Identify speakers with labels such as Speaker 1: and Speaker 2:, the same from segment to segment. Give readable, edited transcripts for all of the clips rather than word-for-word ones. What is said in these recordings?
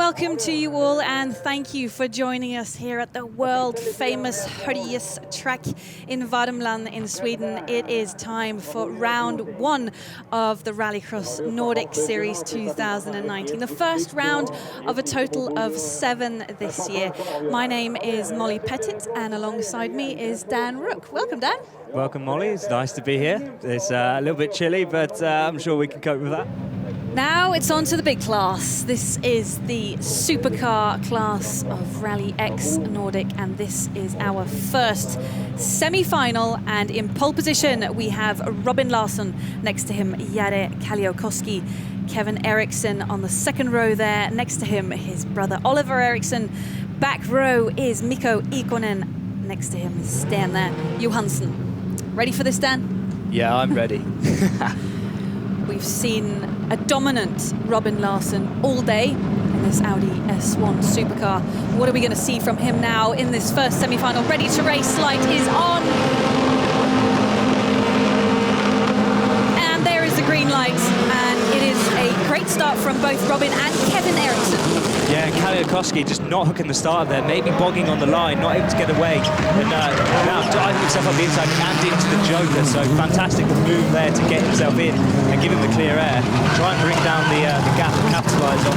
Speaker 1: welcome to you all, and thank you for joining us here at the world-famous RallyX track in Värmland in Sweden. It is time for round one of the RallyX Nordic Series 2019, the first round of a total of 7 this year. My name is Molly Pettit, and alongside me is Dan Rook. Welcome, Dan.
Speaker 2: Welcome, Molly. It's nice to be here. It's a little bit chilly, but I'm sure we can cope with that.
Speaker 1: Now it's on to the big class. This is the supercar class of RallyX Nordic, and this is our first semi-final. And in pole position, we have Robin Larsson. Next to him, Jere Kalliokoski. Kevin Eriksson on the second row there. Next to him, his brother Oliver Eriksson. Back row is Mikko Ikonen. Next to him is Sten there, Johansson. Ready for this, Dan?
Speaker 2: Yeah, I'm ready.
Speaker 1: We've seen a dominant Robin Larsson all day in this Audi S1 supercar. What are we going to see from him now in this first semi-final? Ready to race, light is on. And there is the green light, and it is a great start from both Robin and Kevin Eriksson.
Speaker 2: Yeah, Kalliokoski just not hooking the start there, maybe bogging on the line, not able to get away, and now diving himself up the inside and into the Joker. So fantastic move there to get himself in and give him the clear air. Try and bring down the gap and capitalise on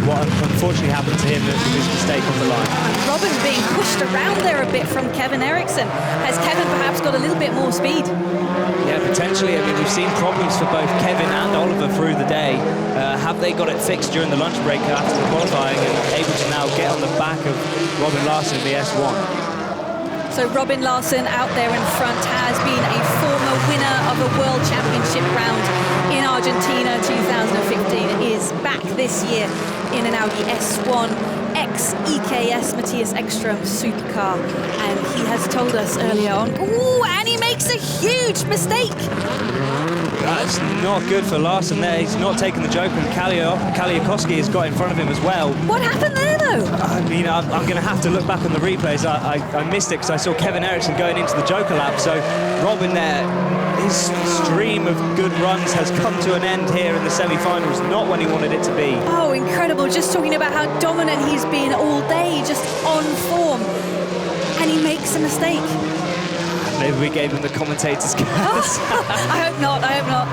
Speaker 2: what unfortunately happened to him with his mistake on the line.
Speaker 1: Robin being pushed around there a bit from Kevin Eriksson. Has Kevin perhaps got a little bit more speed?
Speaker 3: Yeah, potentially. I mean, we've seen problems for both Kevin and Oliver through the day. Have they got it fixed during the lunch break after the qualifying and able to now get on the back of Robin Larsson in the S1?
Speaker 1: So Robin Larsson out there in front has been a former winner of a World Championship round in Argentina 2015, is back this year in an Audi S1 ex-EKS Matthias Ekström supercar, and he has told us earlier on, ooh, and he makes a huge mistake.
Speaker 2: That's not good for Larsson there. He's not taken the Joker, and Kalliokoski has got in front of him as well.
Speaker 1: What happened there, though?
Speaker 2: I mean, I'm going to have to look back on the replays. I missed it because I saw Kevin Eriksson going into the Joker lap. So Robin there, his stream of good runs has come to an end here in the semi-finals, not when he wanted it to be.
Speaker 1: Oh, incredible. Just talking about how dominant he's been all day, just on form. And he makes a mistake.
Speaker 2: Maybe we gave him the commentator's curse.
Speaker 1: I hope not, I hope not.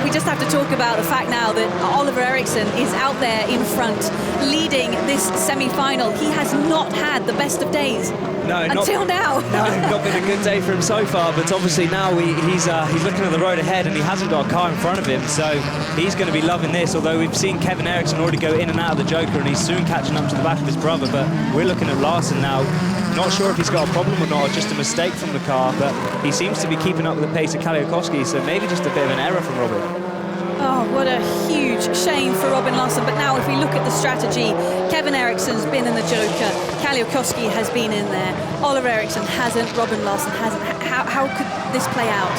Speaker 1: We just have to talk about the fact now that Oliver Eriksson is out there in front, leading this semi-final. He has not had the best of days.
Speaker 3: No,
Speaker 1: until now.
Speaker 3: No, not been a good day for him so far, but obviously now he's looking at the road ahead, and he hasn't got a car in front of him, so he's going to be loving this, although we've seen Kevin Eriksson already go in and out of the Joker, and he's soon catching up to the back of his brother, but we're looking at Larsson now. Not sure if he's got a problem or not, or just a mistake from the car, but he seems to be keeping up with the pace of Kalliokoski, so maybe just a bit of an error from Robin.
Speaker 1: Oh, what a huge shame for Robin Larsson. But now if we look at the strategy, Kevin Eriksson's been in the Joker, Kalliokoski has been in there, Oliver Eriksson hasn't, Robin Larsson hasn't. How could this play out?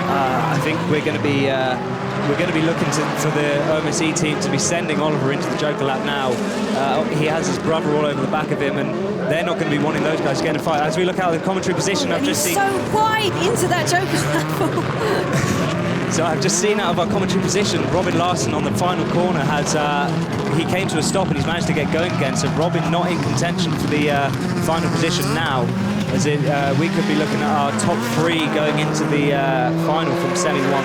Speaker 2: I think we're going to be looking for the OMSE team to be sending Oliver into the Joker lap now. He has his brother all over the back of him, and they're not going to be wanting those guys to get in a fight. As we look out at the commentary position, I've just seen...
Speaker 1: so wide into that Joker lap.
Speaker 2: So I've just seen out of our commentary position, Robin Larsson on the final corner has, he came to a stop and he's managed to get going again. So Robin not in contention for the final position now, as we could be looking at our top 3 going into the final from semi-1.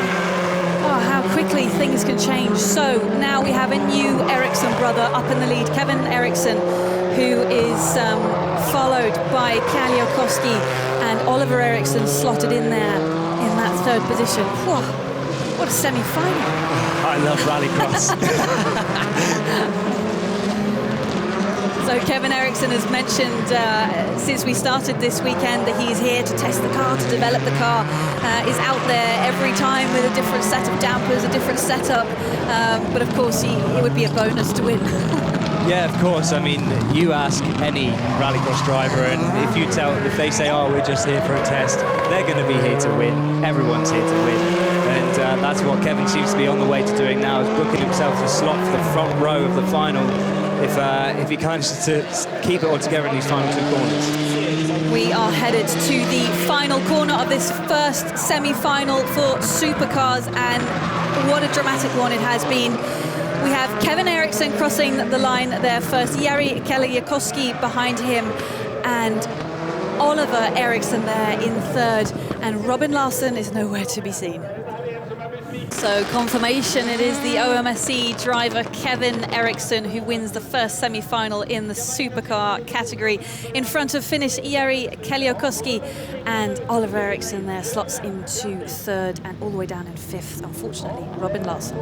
Speaker 1: Oh, how quickly things can change. So now we have a new Eriksson brother up in the lead, Kevin Eriksson, who is followed by Kalliokoski, and Oliver Eriksson slotted in there in that 3rd position. Whoa. What a semi-final.
Speaker 2: I love rallycross.
Speaker 1: So Kevin Eriksson has mentioned since we started this weekend that he's here to test the car, to develop the car, is out there every time with a different set of dampers, a different setup, but of course it would be a bonus to win.
Speaker 2: Yeah, of course. I mean, you ask any rallycross driver, and if they say, oh, we're just here for a test, they're going to be here to win. Everyone's here to win. And that's what Kevin seems to be on the way to doing now, is booking himself a slot for the front row of the final, if he manages to keep it all together in these final 2 corners.
Speaker 1: We are headed to the final corner of this first semi-final for supercars, and what a dramatic one it has been. We have Kevin Eriksson crossing the line there first, Jari Keliakoski behind him, and Oliver Eriksson there in third, and Robin Larsson is nowhere to be seen. So confirmation, it is the OMSC driver Kevin Eriksson who wins the first semi-final in the supercar category in front of Finnish Jari Keliakoski, and Oliver Eriksson there slots into third, and all the way down in fifth, unfortunately, Robin Larsson.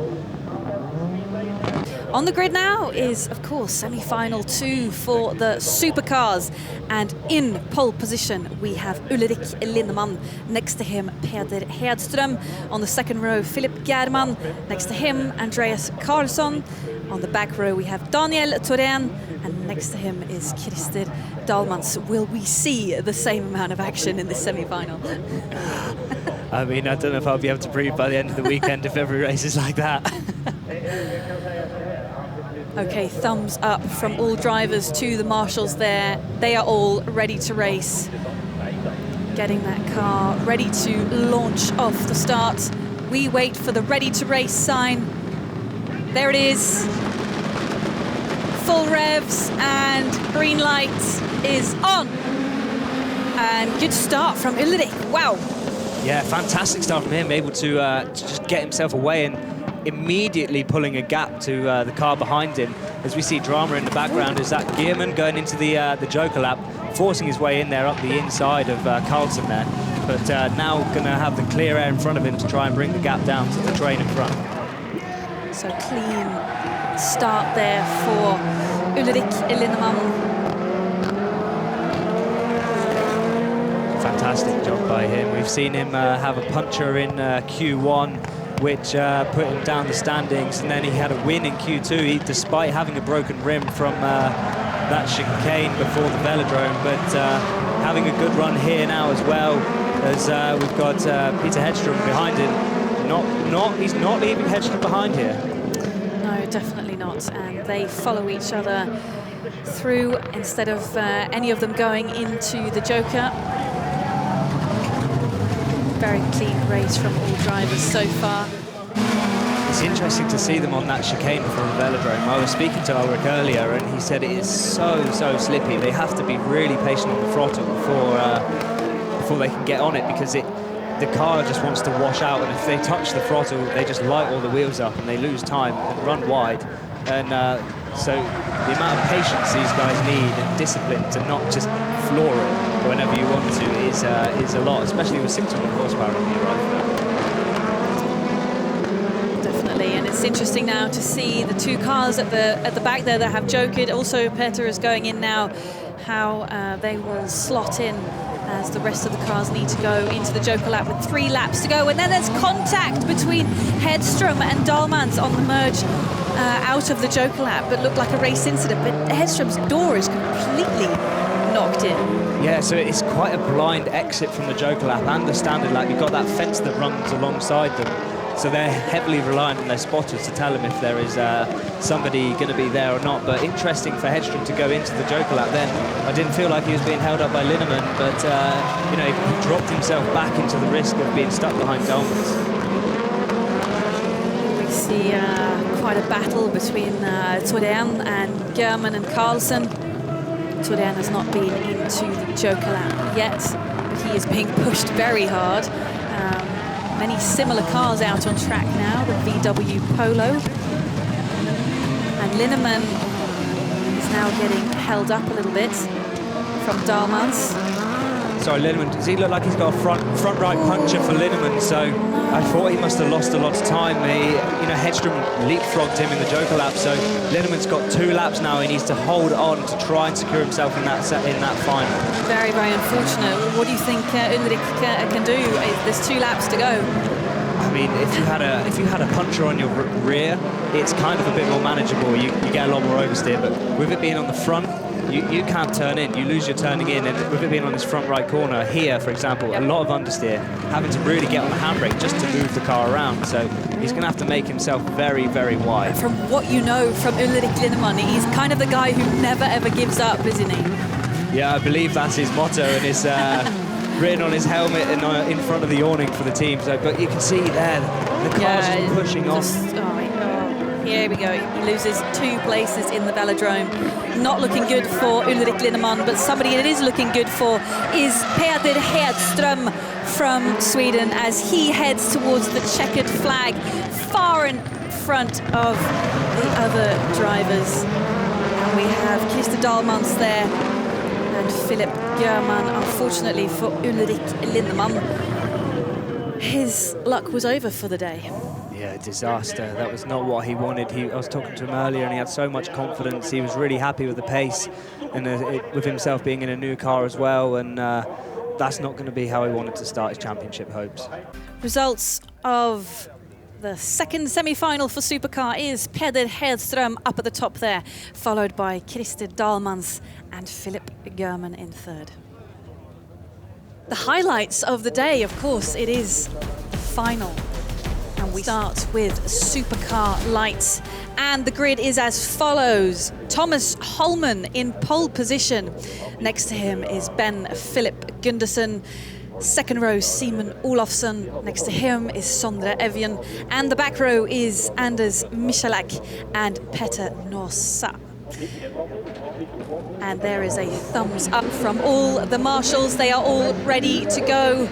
Speaker 1: On the grid now is, of course, semi-final 2 for the supercars, and in pole position we have Ulrik Lindemann. Next to him, Peder Hedström. On the second row, Philip German. Next to him, Andreas Karlsson. On the back row we have Daniel Thorén, and next to him is Christer Dahlmans. Will we see the same amount of action in this semi-final?
Speaker 2: I mean, I don't know if I'll be able to breathe by the end of the weekend if every race is like that.
Speaker 1: Okay, thumbs up from all drivers to the marshals there. They are all ready to race. Getting that car ready to launch off the start. We wait for the ready to race sign. There it is. Full revs and green light is on. And good start from Ulrik, wow.
Speaker 3: Yeah, fantastic start from him, able to just get himself away and immediately pulling a gap to the car behind him. As we see drama in the background, is that Gearman going into the Joker lap, forcing his way in there up the inside of Carlson there. But now going to have the clear air in front of him to try and bring the gap down to the train in front.
Speaker 1: So clean start there for Ulrik Lindemann.
Speaker 3: Fantastic job by him. We've seen him have a puncture in Q1, which put him down the standings, and then he had a win in Q2, despite having a broken rim from that chicane before the velodrome, but having a good run here now as well, as we've got Peter Hedström behind him. He's not leaving Hedström behind here.
Speaker 1: No, definitely not, and they follow each other through instead of any of them going into the Joker. Very clean race from all drivers so far.
Speaker 3: It's interesting to see them on that chicane before the velodrome. I was speaking to Ulrich earlier, and he said it is so slippy. They have to be really patient on the throttle before they can get on it, because the car just wants to wash out, and if they touch the throttle, they just light all the wheels up and they lose time and run wide. And so the amount of patience these guys need and discipline to not just floor it whenever you want to is a lot, especially with 600 horsepower on the right.
Speaker 1: Definitely, and it's interesting now to see the two cars at the back there that have jokered. Also, Peter is going in now. How they will slot in as the rest of the cars need to go into the Joker lap with 3 laps to go, and then there's contact between Hedström and Dahlmans on the merge out of the Joker lap. It looked like a race incident, but Hedström's door is completely knocked in.
Speaker 3: Yeah, so it's quite a blind exit from the Joker lap and the standard lap. You've got that fence that runs alongside them, so they're heavily reliant on their spotters to tell them if there is somebody going to be there or not. But interesting for Hedström to go into the Joker lap then. I didn't feel like he was being held up by Linnemann, but you know, he dropped himself back into the risk of being stuck behind Dahlmans.
Speaker 1: We see quite a battle between Thorén and German and Carlson. Thorén has not been into the Joker lap yet, but he is being pushed very hard. Many similar cars out on track now, the VW Polo. And Linnemann is now getting held up a little bit from Dahlmans.
Speaker 3: Sorry, Linnemann, does he look like he's got a front right puncture for Linnemann? So I thought he must have lost a lot of time. Hedström leapfrogged him in the Joker lap, so Linnemann's got 2 laps now. He needs to hold on to try and secure himself in that final.
Speaker 1: Very, very unfortunate. What do you think Ulrik can do? There's 2 laps to go.
Speaker 3: I mean, if you had a puncture on your rear, it's kind of a bit more manageable. You get a lot more oversteer, but with it being on the front, you can't turn in. You lose your turning in, and with it being on this front right corner here, for example, a lot of understeer, having to really get on the handbrake just to move the car around. So he's going to have to make himself very, very wide.
Speaker 1: From what you know from Ulrik Linnemann, he's kind of the guy who never ever gives up, isn't he?
Speaker 3: Yeah, I believe that's his motto, and it's written on his helmet and in front of the awning for the team. So, but you can see there, the car's just pushing off.
Speaker 1: Here we go. He loses 2 places in the velodrome. Not looking good for Ulrik Lindemann, but somebody it is looking good for is Peder Hedström from Sweden as he heads towards the checkered flag far in front of the other drivers. And we have Christer Dahlmans there and Philip German. Unfortunately for Ulrik Lindemann, his luck was over for the day.
Speaker 2: Yeah, disaster. That was not what he wanted. I was talking to him earlier and he had so much confidence. He was really happy with the pace and with himself being in a new car as well. And that's not going to be how he wanted to start his championship hopes.
Speaker 1: Results of the second semi-final for Supercar is Peder Hedström up at the top there, followed by Christer Dahlmans and Philip German in third. The highlights of the day, of course, it is the final. And we start with Supercar Lights. And the grid is as follows. Thomas Holman in pole position. Next to him is Ben Philip Gundersen. Second row, Simon Olofsson. Next to him is Sondre Evjen. And the back row is Anders Michalak and Petter Norsa. And there is a thumbs up from all the marshals. They are all ready to go.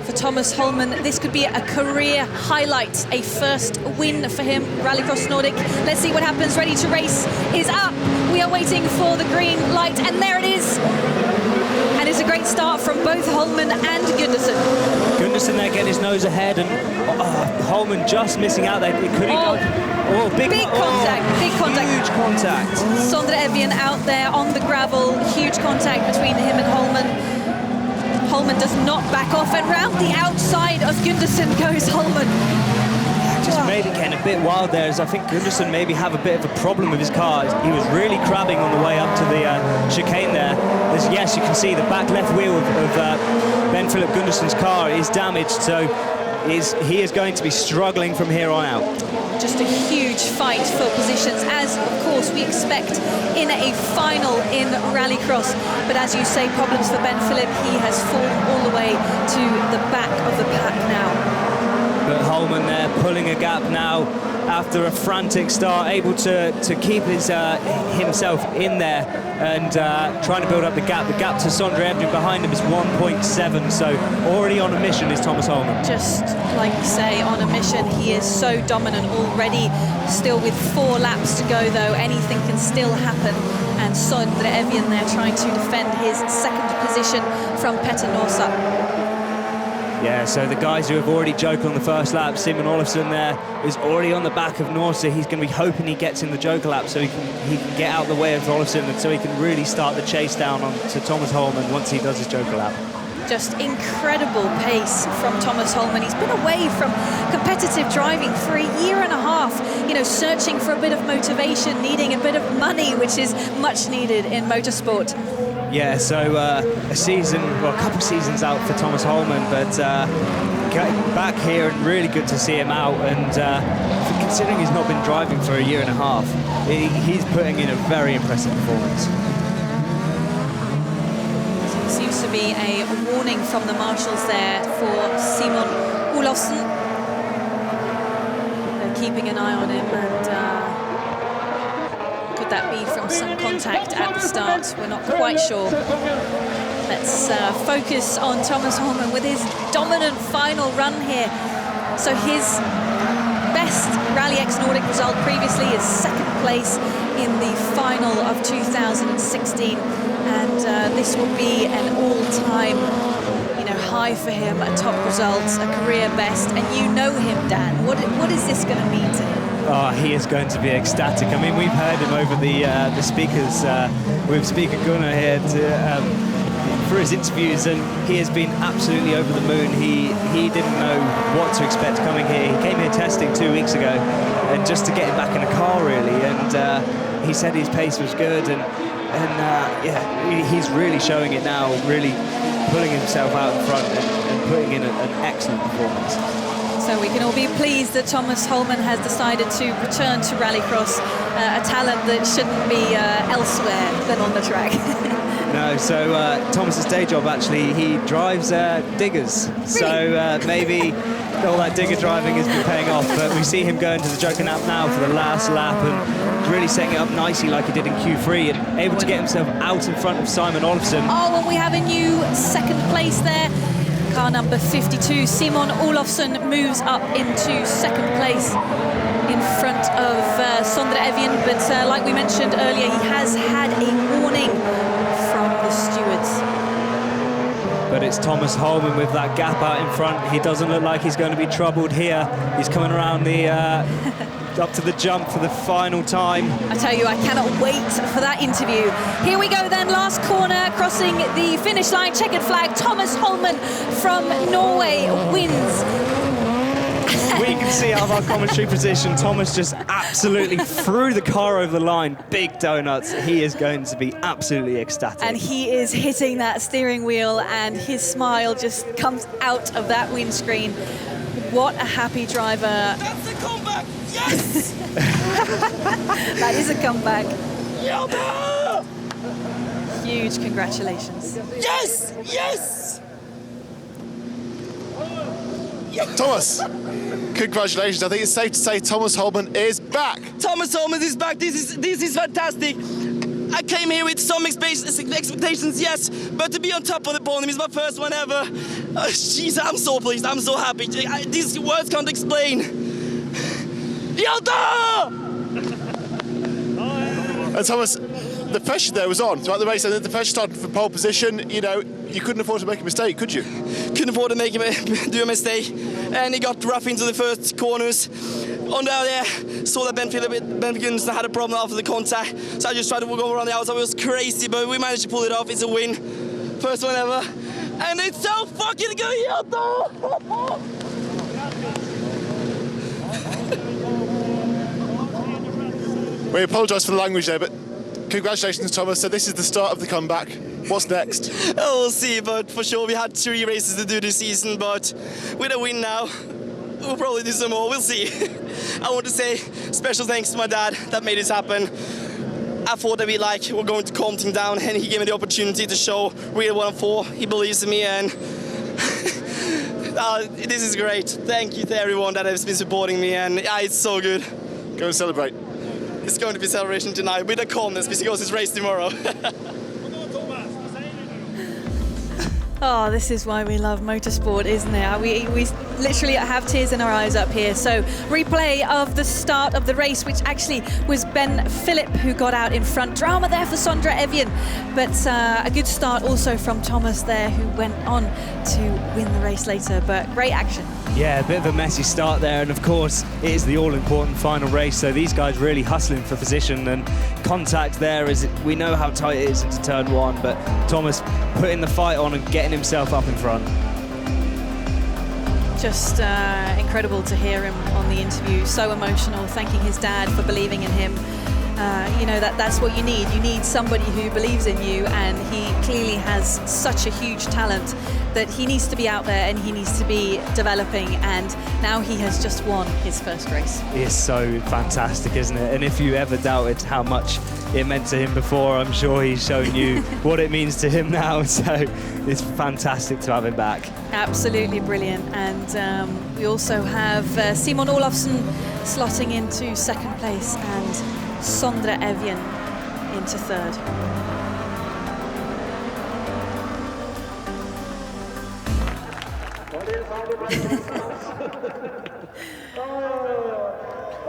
Speaker 1: For Thomas Holman, this could be a career highlight, a first win for him, RallyX Nordic. Let's see what happens. Ready to race is up. We are waiting for the green light, and there it is. And it's a great start from both Holman and Gundersen.
Speaker 3: Gundersen there getting his nose ahead, and Holman just missing out there. It couldn't go. Oh, big contact, big contact.
Speaker 2: Huge contact.
Speaker 1: Sondre Evjen out there on the gravel. Huge contact between him and Holman. Holman does not back off, and round the outside of Gundersen goes Holman.
Speaker 3: Just maybe getting a bit wild there, as I think Gundersen maybe have a bit of a problem with his car. He was really crabbing on the way up to the chicane there. As, yes, you can see the back left wheel of Ben Philip Gundersen's car is damaged, so he is going to be struggling from here on out.
Speaker 1: Just a huge fight for positions, as of course we expect in a final in Rallycross. But as you say, problems for Ben Philip. He has fallen all the way to the back of the pack now.
Speaker 3: But Holman there pulling a gap now after a frantic start, able to keep his himself in there and trying to build up the gap. The gap to Sondre Evjen behind him is 1.7, so already on a mission is Thomas Holman.
Speaker 1: Just like you say, on a mission. He is so dominant already. Still with 4 laps to go though, anything can still happen. And Sondre Evjen there trying to defend his second position from Petter Norsa.
Speaker 3: Yeah, so the guys who have already joked on the first lap, Simon Olofsson there is already on the back of Norsa. He's going to be hoping he gets in the joker lap so he can get out of the way of Olofsson, and so he can really start the chase down on to Thomas Holman once he does his joker lap.
Speaker 1: Just incredible pace from Thomas Holman. He's been away from competitive driving for a year and a half, you know, searching for a bit of motivation, needing a bit of money, which is much needed in motorsport.
Speaker 3: Yeah, so a season, well, a couple of seasons out for Thomas Holman, but getting back here and really good to see him out. And considering he's not been driving for a year and a half, he's putting in a very impressive performance.
Speaker 1: Seems to be a warning from the marshals there for Simon Olofsson. They're keeping an eye on him, and could that be from some contact at the start? We're not quite sure. Let's focus on Thomas Holman with his dominant final run here. So his best RallyX Nordic result previously is second place in the final of 2016. And this will be an all-time, you know, high for him, a top result, a career best. And you know him, Dan. What is this going to mean to him?
Speaker 3: Oh, he is going to be ecstatic. I mean, we've heard him over the speakers with Speaker Gunnar here for his interviews, and he has been absolutely over the moon. He didn't know what to expect coming here. He came here testing 2 weeks ago, and just to get him back in a car, really. And he said his pace was good, and yeah, he's really showing it now, really pulling himself out in front and putting in an excellent performance.
Speaker 1: So we can all be pleased that Thomas Holman has decided to return to Rallycross a talent that shouldn't be elsewhere than on the track.
Speaker 3: No, so Thomas's day job, actually, he drives diggers. Really? So maybe all that digger driving has been paying off, but we see him going to the Joker Nap now for the last lap and really setting it up nicely like he did in Q3 and able to get himself out in front of Simon Olofsson.
Speaker 1: Oh, and we have a new second place there. Car number 52, Simon Olofsson moves up into second place in front of Sondre Evjen, but like we mentioned earlier, he has had a warning from the stewards.
Speaker 3: But it's Thomas Holman with that gap out in front. He doesn't look like he's going to be troubled here. He's coming around the up to the jump for the final time.
Speaker 1: I tell you, I cannot wait for that interview. Here we go then, last corner, crossing the finish line, checkered flag. Thomas Holman from Norway wins.
Speaker 3: We can see out of our commentary position, Thomas just absolutely threw the car over the line. Big donuts. He is going to be absolutely ecstatic.
Speaker 1: And he is hitting that steering wheel and his smile just comes out of that windscreen. What a happy driver.
Speaker 4: That's a comeback! Yes!
Speaker 1: That is a comeback.
Speaker 4: Yeah!
Speaker 1: Huge congratulations.
Speaker 4: Yes! Yes!
Speaker 5: Thomas, congratulations. I think it's safe to say Thomas Holman is back.
Speaker 4: Thomas Holman is back. This is fantastic. I came here with some expectations, yes, but to be on top of the podium is my first one ever. Jeez, I'm so pleased. I'm so happy. These words can't explain. Yalda!
Speaker 5: And Thomas, the pressure there was on throughout the race, and the pressure started from pole position. You know, you couldn't afford to make a mistake, could you?
Speaker 4: Couldn't afford to do a mistake, and he got rough into the first corners. On down there, saw that Ben Gundersen had a problem after the contact, so I just tried to go around the outside. It was crazy, but we managed to pull it off. It's a win, first one ever, and it's so fucking good, Yalda!
Speaker 5: We apologise for the language there, but congratulations, Thomas. So this is the start of the comeback. What's next?
Speaker 4: Oh, we'll see, but for sure we had 3 races to do this season, but with a win now, we'll probably do some more. We'll see. I want to say special thanks to my dad that made this happen. I thought that we're going to calm him down, and he gave me the opportunity to show really what I'm for. He believes in me, and this is great. Thank you to everyone that has been supporting me, and it's so good.
Speaker 5: Go and celebrate.
Speaker 4: It's going to be celebration tonight with a calmness because it's race tomorrow.
Speaker 1: Oh, this is why we love motorsport, isn't it? We literally have tears in our eyes up here. So replay of the start of the race, which actually was Ben Philip who got out in front. Drama there for Sondre Evjen, but a good start also from Thomas there, who went on to win the race later, but great action.
Speaker 3: Yeah, a bit of a messy start there, and of course it is the all-important final race, so these guys really hustling for position, and contact there, as we know how tight it is into turn 1, but Thomas putting the fight on and getting himself up in front.
Speaker 1: Just incredible to hear him on the interview, so emotional, thanking his dad for believing in him. You know, that's what you need. You need somebody who believes in you, and he clearly has such a huge talent that he needs to be out there and he needs to be developing, and now he has just won his first race.
Speaker 3: It's so fantastic, isn't it? And if you ever doubted how much it meant to him before, I'm sure he's shown you what it means to him now, so it's fantastic to have him back.
Speaker 1: Absolutely brilliant. And we also have Simon Olofsson slotting into second place and Sondre Evjen into third.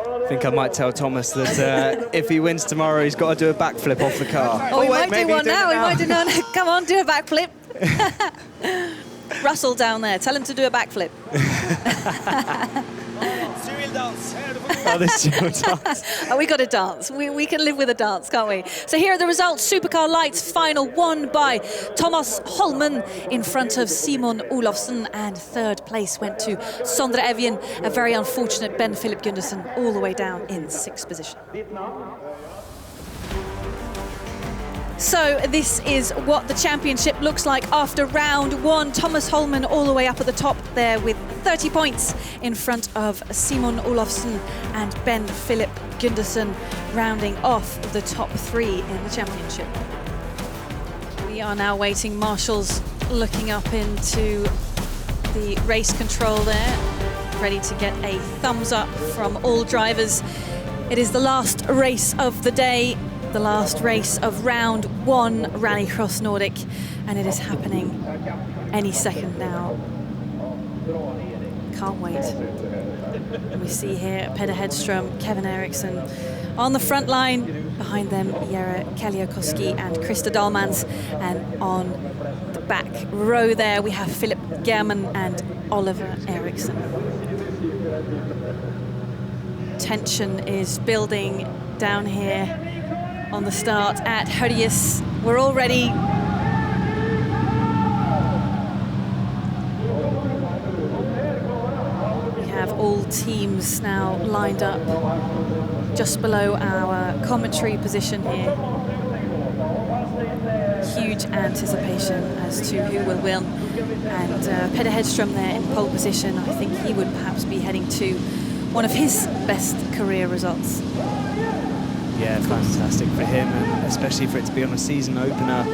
Speaker 3: I think I might tell Thomas that if he wins tomorrow, he's got to do a backflip off the car.
Speaker 1: Oh, he might do one now. He might do one. Come on, do a backflip. Russell down there, tell him to do a backflip.
Speaker 4: Cyril dance.
Speaker 3: Oh, this Cyril dance.
Speaker 1: Oh, we got to dance. We can live with a dance, can't we? So here are the results. Supercar Lights final won by Thomas Holman in front of Simon Olofsson, and third place went to Sondre Evjen. A very unfortunate Ben Philip Gundersen all the way down in 6th position. So this is what the championship looks like after round 1. Thomas Holman all the way up at the top there with 30 points in front of Simon Olofsson and Ben Philip Gundersen. rounding off the top 3 in the championship. We are now waiting. Marshall's looking up into the race control there, ready to get a thumbs up from all drivers. It is the last race of the day, the last race of round 1 Rallycross Nordic, and it is happening any second now. Can't wait. And we see here Peter Hedström, Kevin Eriksson on the front line, behind them Jere Kaliakoski and Krista Dahlmans, and on the back row there we have Philip German and Oliver Eriksson. Tension is building down here on the start at RallyX. We're all ready. We have all teams now lined up just below our commentary position here. Huge anticipation as to who will win. And Peter Hedström there in pole position. I think he would perhaps be heading to one of his best career results.
Speaker 3: Yeah, fantastic for him, and especially for it to be on a season opener,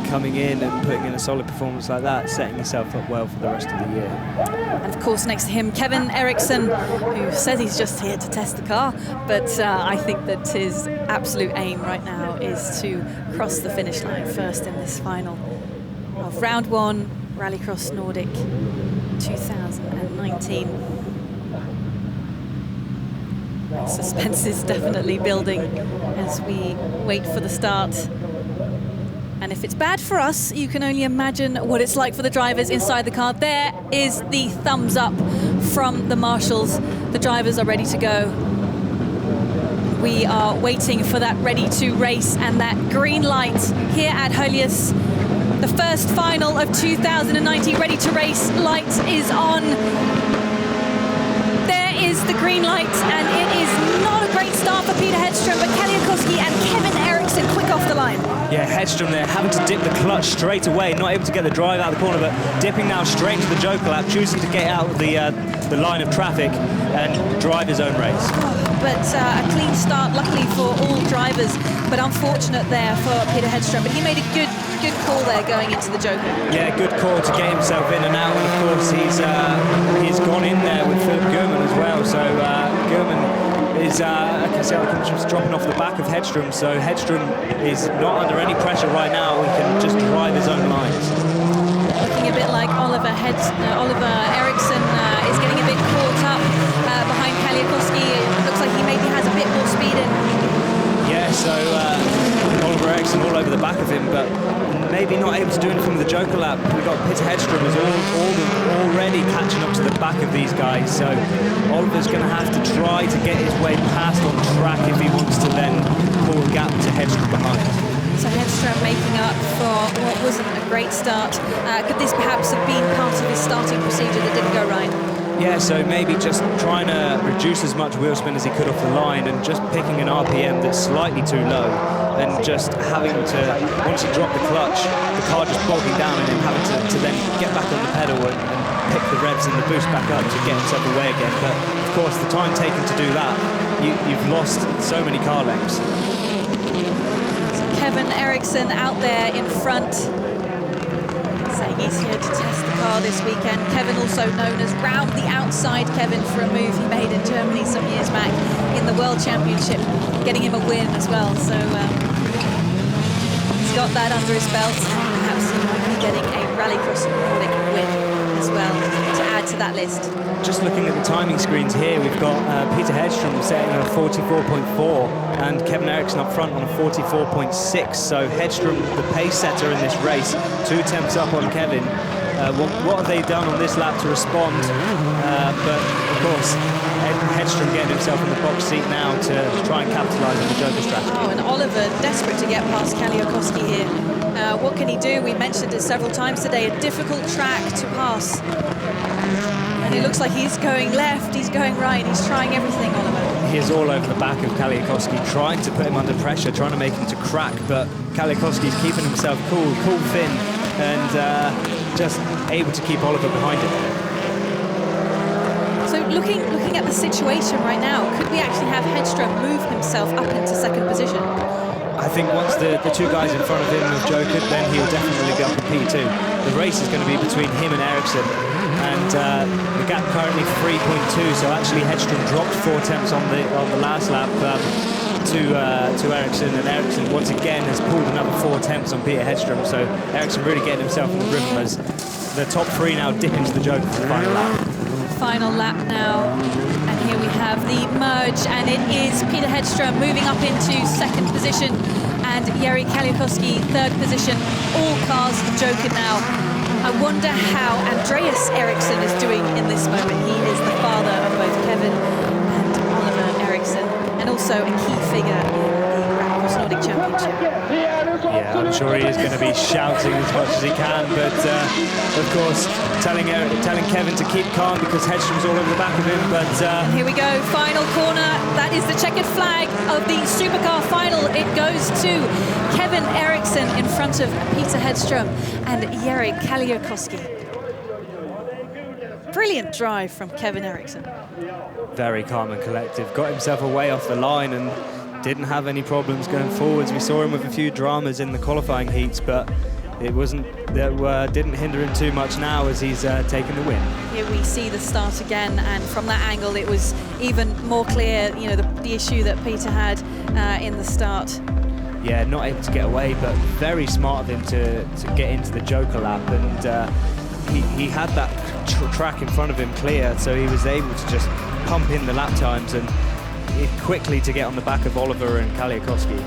Speaker 3: coming in and putting in a solid performance like that, setting yourself up well for the rest of the year.
Speaker 1: And of course next to him, Kevin Eriksson, who says he's just here to test the car, but I think that his absolute aim right now is to cross the finish line first in this final of round 1 Rallycross Nordic 2019. And suspense is definitely building as we wait for the start. And if it's bad for us, you can only imagine what it's like for the drivers inside the car. There is the thumbs up from the marshals. The drivers are ready to go. We are waiting for that ready to race and that green light here at RallyX. The first final of 2019, ready to race, light is on. There is the green light, and it is not a great start for Peter Hedström, but Kaliakoski and Kevin Eriksson quick off the line.
Speaker 3: Yeah, Hedström there having to dip the clutch straight away, not able to get the drive out of the corner, but dipping now straight into the joker lap, choosing to get out of the line of traffic and drive his own race.
Speaker 1: But a clean start, luckily for all drivers, but unfortunate there for Peter Hedström. But he made a good call there going into the joker.
Speaker 3: Yeah, good call to get himself in and out, and of course he's gone in there with Philip German as well. So German is, I can see how the was dropping off the back of Hedström. So Hedström is not under any pressure right now. He can just drive his own lines.
Speaker 1: Looking a bit like Oliver Eriksson is getting a bit caught up behind Kaliakoski. It looks like he maybe has a bit more speed in.
Speaker 3: Yeah, so Oliver Eriksson all over the back of him, but maybe not able to do anything with the joker lap. We've got Peter Hedström is already catching up to the back of these guys, so Oliver's going to have to try to get his way past on track if he wants to then pull a gap to Hedström behind.
Speaker 1: So Hedström making up for what wasn't a great start. Could this perhaps have been part of his starting procedure that didn't go right?
Speaker 3: Yeah, so maybe just trying to reduce as much wheel spin as he could off the line and just picking an RPM that's slightly too low, and just having to, once he dropped the clutch, the car just bogging down and him having to then get back on the pedal and pick the revs and the boost back up to get himself away again. But of course, the time taken to do that, you've lost so many car lengths.
Speaker 1: Kevin Eriksson out there in front, saying he's here to test the car this weekend. Kevin, also known as Round the Outside Kevin, for a move he made in Germany some years back in the World Championship, getting him a win as well. So he's got that under his belt, and perhaps he might be getting a Rallycross Nordic win as well to add to that list.
Speaker 3: Just looking at the timing screens here, we've got Peter Hedström setting on a 44.4 and Kevin Eriksson up front on a 44.6. So Hedström, the pace setter in this race, 2 attempts up on Kevin. What have they done on this lap to respond? But of course, Hedström getting himself in the box seat now to try and capitalise on the joker strategy.
Speaker 1: Oh, and Oliver desperate to get past Kaliakoski here. What can he do? We mentioned it several times today, a difficult track to pass. And it looks like he's going left, he's going right, he's trying everything, Oliver.
Speaker 3: He is all over the back of Kaliakoski, trying to put him under pressure, trying to make him to crack, but Kaliakoski's keeping himself cool thin, and just able to keep Oliver behind him.
Speaker 1: So looking at the situation right now, could we actually have Hedström move himself up into second position?
Speaker 3: I think once the two guys in front of him have jokered, then he'll definitely go up in P2. The race is going to be between him and Ericsson, and the gap currently 3.2. So actually, Hedström dropped 4 tenths on the last lap to Ericsson, and Ericsson once again has pulled another 4 tenths on Peter Hedström. So Ericsson really getting himself in the rhythm as the top 3 now dip into the joker for the final lap.
Speaker 1: Final lap now, and here we have the merge, and it is Peter Hedström moving up into second position and Jari Kaliakowski third position. All cars joker now. I wonder how Andreas Eriksson is doing in this moment. He is the father of both Kevin and Oliver Eriksson, and also a key figure in the RallyX Nordic Championship.
Speaker 3: Yeah, I'm sure he is going to be shouting as much as he can, but of course telling Kevin to keep calm because Hedström's all over the back of him. But
Speaker 1: here we go, final corner. That is the checkered flag of the Supercar final. It goes to Kevin Eriksson in front of Peter Hedström and Jari Kaliakowski. Brilliant drive from Kevin Eriksson.
Speaker 3: Very calm and collective. Got himself away off the line and didn't have any problems going forwards. We saw him with a few dramas in the qualifying heats, but it didn't hinder him too much now as he's taken the win.
Speaker 1: Here we see the start again, and from that angle it was even more clear, you know, the issue that Peter had in the start.
Speaker 3: Yeah, not able to get away, but very smart of him to get into the joker lap, and he had that track in front of him clear, so he was able to just pump in the lap times and quickly to get on the back of Oliver and Kaliakowski.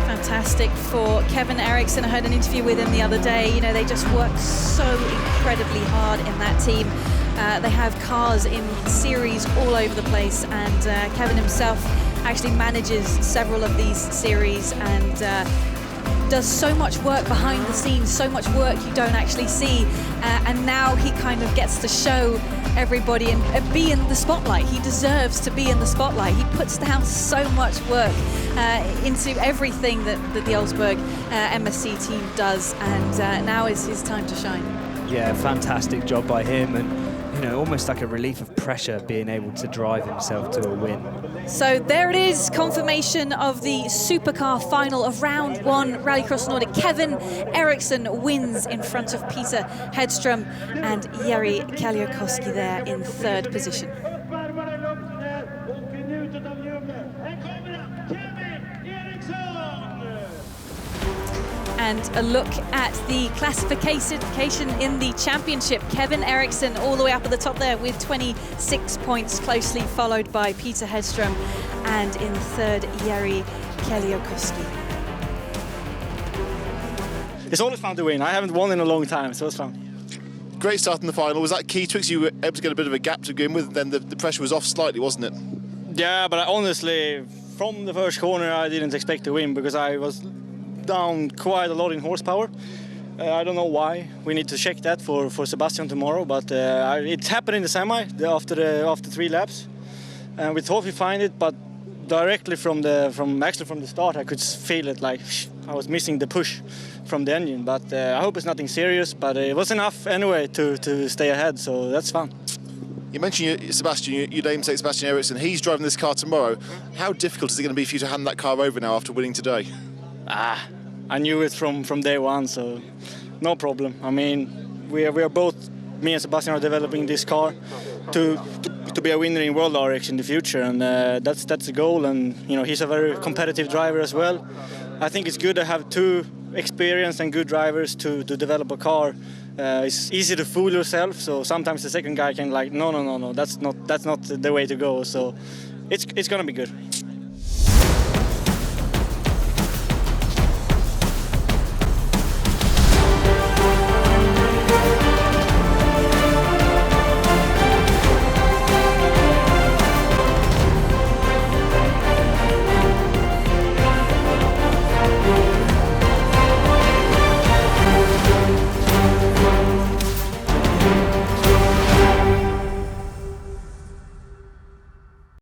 Speaker 1: Fantastic for Kevin Eriksson. I heard an interview with him the other day. You know, they just work so incredibly hard in that team. They have cars in series all over the place, and Kevin himself actually manages several of these series and does so much work behind the scenes, so much work you don't actually see, and now he kind of gets to show everybody and be in the spotlight. He deserves to be in the spotlight. He puts down so much work into everything that the Olsberg MSC team does, and now is his time to shine.
Speaker 3: Yeah, fantastic job by him, and you know, almost like a relief of pressure being able to drive himself to a win.
Speaker 1: So there it is, confirmation of the Supercar final of round 1 RallyX Nordic. Kevin Eriksson wins in front of Peter Hedström and Jari Kaliakowski there in third position. And a look at the classification in the championship. Kevin Eriksson all the way up at the top there with 26 points, closely followed by Peter Hedström, and in third, Jari Kaliakowski.
Speaker 6: It's always fun to win. I haven't won in a long time, so it's fun.
Speaker 5: Great start in the final. Was that key to it? You were able to get a bit of a gap to begin with, then the pressure was off slightly, wasn't it?
Speaker 6: Yeah, but honestly, from the first corner, I didn't expect to win because I was down quite a lot in horsepower. I don't know why. We need to check that for Sebastian tomorrow, but it happened in the semi after 3 laps, and we thought we find it, but directly from the start I could feel it, like I was missing the push from the engine, but I hope it's nothing serious, but it was enough anyway to stay ahead, so that's fun.
Speaker 5: You mentioned Sebastian, your namesake Sebastian Eriksson. He's driving this car tomorrow. How difficult is it going to be for you to hand that car over now after winning today?
Speaker 6: I knew it from day one, so no problem. I mean, we are both, me and Sebastian, are developing this car to be a winner in World RX in the future, and that's the goal. And you know, he's a very competitive driver as well. I think it's good to have 2 experienced and good drivers to develop a car. It's easy to fool yourself, so sometimes the second guy can like, no, that's not the way to go. So it's gonna be good.